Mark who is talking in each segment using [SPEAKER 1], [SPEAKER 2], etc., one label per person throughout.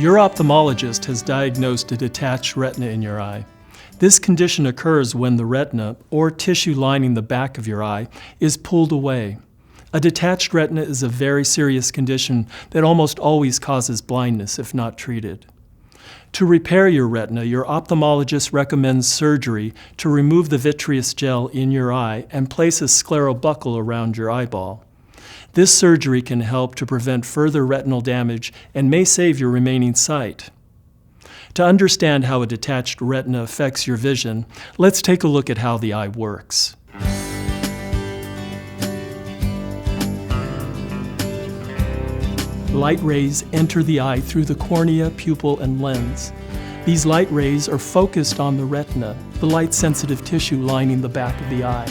[SPEAKER 1] Your ophthalmologist has diagnosed a detached retina in your eye. This condition occurs when the retina, or tissue lining the back of your eye, is pulled away. A detached retina is a very serious condition that almost always causes blindness if not treated. To repair your retina, your ophthalmologist recommends surgery to remove the vitreous gel in your eye and place a scleral buckle around your eyeball. This surgery can help to prevent further retinal damage and may save your remaining sight. To understand how a detached retina affects your vision, let's take a look at how the eye works. Light rays enter the eye through the cornea, pupil, and lens. These light rays are focused on the retina, the light-sensitive tissue lining the back of the eye.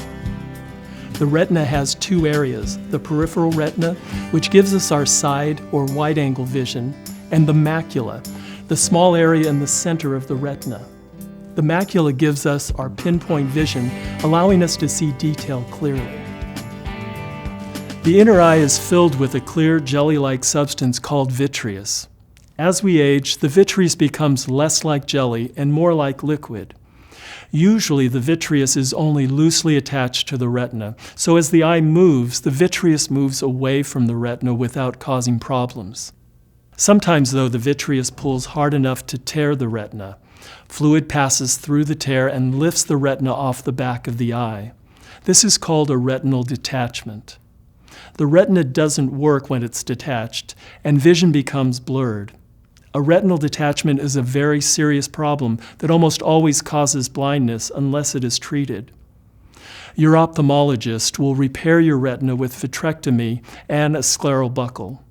[SPEAKER 1] The retina has two areas, the peripheral retina, which gives us our side or wide-angle vision, and the macula, the small area in the center of the retina. The macula gives us our pinpoint vision, allowing us to see detail clearly. The inner eye is filled with a clear, jelly-like substance called vitreous. As we age, the vitreous becomes less like jelly and more like liquid. Usually, the vitreous is only loosely attached to the retina, so as the eye moves, the vitreous moves away from the retina without causing problems. Sometimes, though, the vitreous pulls hard enough to tear the retina. Fluid passes through the tear and lifts the retina off the back of the eye. This is called a retinal detachment. The retina doesn't work when it's detached, and vision becomes blurred. A retinal detachment is a very serious problem that almost always causes blindness unless it is treated. Your ophthalmologist will repair your retina with vitrectomy and a scleral buckle.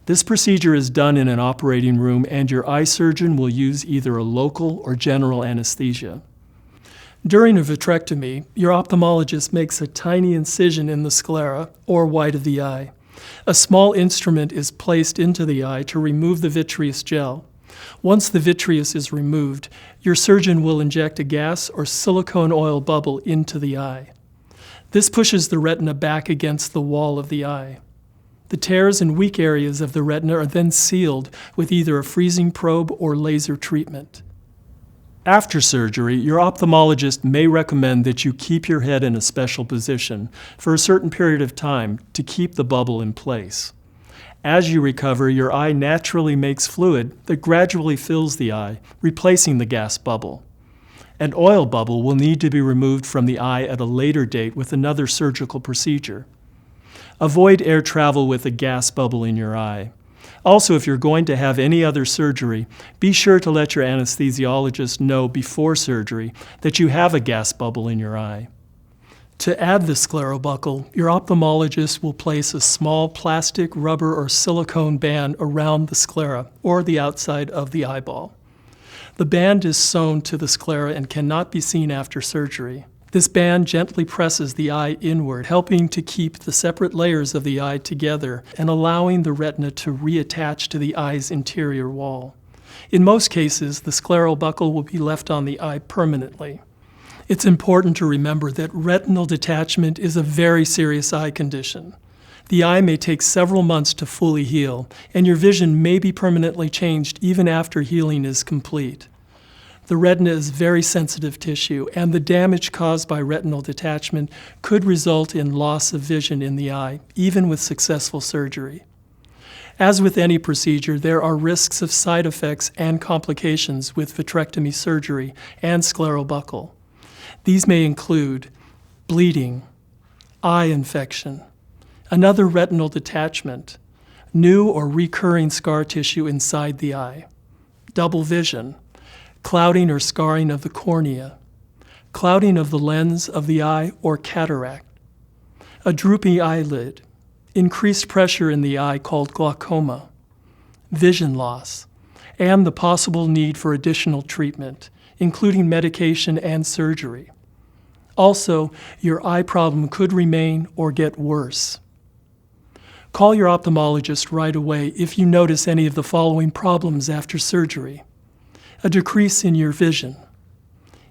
[SPEAKER 1] This procedure is done in an operating room, and your eye surgeon will use either a local or general anesthesia. During a vitrectomy, your ophthalmologist makes a tiny incision in the sclera, or white of the eye. A small instrument is placed into the eye to remove the vitreous gel. Once the vitreous is removed, your surgeon will inject a gas or silicone oil bubble into the eye. This pushes the retina back against the wall of the eye. The tears and weak areas of the retina are then sealed with either a freezing probe or laser treatment. After surgery, your ophthalmologist may recommend that you keep your head in a special position for a certain period of time to keep the bubble in place. As you recover, your eye naturally makes fluid that gradually fills the eye, replacing the gas bubble. An oil bubble will need to be removed from the eye at a later date with another surgical procedure. Avoid air travel with a gas bubble in your eye. Also, if you're going to have any other surgery, be sure to let your anesthesiologist know before surgery that you have a gas bubble in your eye. To add the scleral buckle, your ophthalmologist will place a small plastic, rubber, or silicone band around the sclera, or the outside of the eyeball. The band is sewn to the sclera and cannot be seen after surgery. This band gently presses the eye inward, helping to keep the separate layers of the eye together and allowing the retina to reattach to the eye's interior wall. In most cases, the scleral buckle will be left on the eye permanently. It's important to remember that retinal detachment is a very serious eye condition. The eye may take several months to fully heal, and your vision may be permanently changed even after healing is complete. The retina is very sensitive tissue, and the damage caused by retinal detachment could result in loss of vision in the eye, even with successful surgery. As with any procedure, there are risks of side effects and complications with vitrectomy surgery and scleral buckle. These may include bleeding, eye infection, another retinal detachment, new or recurring scar tissue inside the eye, double vision, clouding or scarring of the cornea, clouding of the lens of the eye or cataract, a droopy eyelid, increased pressure in the eye called glaucoma, vision loss, and the possible need for additional treatment, including medication and surgery. Also, your eye problem could remain or get worse. Call your ophthalmologist right away if you notice any of the following problems after surgery: a decrease in your vision,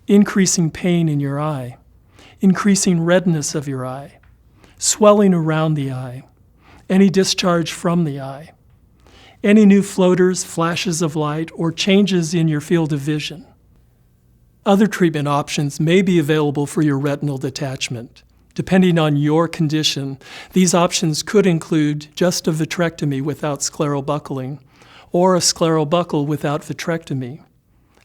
[SPEAKER 1] increasing pain in your eye, increasing redness of your eye, swelling around the eye, any discharge from the eye, any new floaters, flashes of light, or changes in your field of vision. Other treatment options may be available for your retinal detachment. Depending on your condition, these options could include just a vitrectomy without scleral buckling, or a scleral buckle without vitrectomy.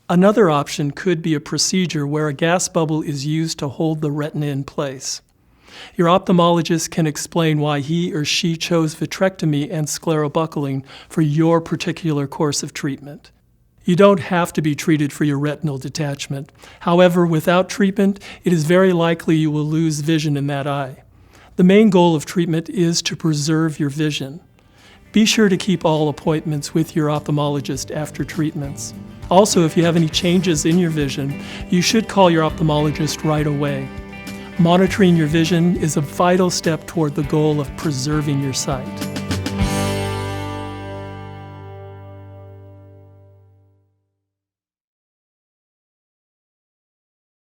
[SPEAKER 1] Another option could be a procedure where a gas bubble is used to hold the retina in place. Your ophthalmologist can explain why he or she chose vitrectomy and scleral buckling for your particular course of treatment. You don't have to be treated for your retinal detachment. However, without treatment, it is very likely you will lose vision in that eye. The main goal of treatment is to preserve your vision. Be sure to keep all appointments with your ophthalmologist after treatments. Also, if you have any changes in your vision, you should call your ophthalmologist right away. Monitoring your vision is a vital step toward the goal of preserving your sight.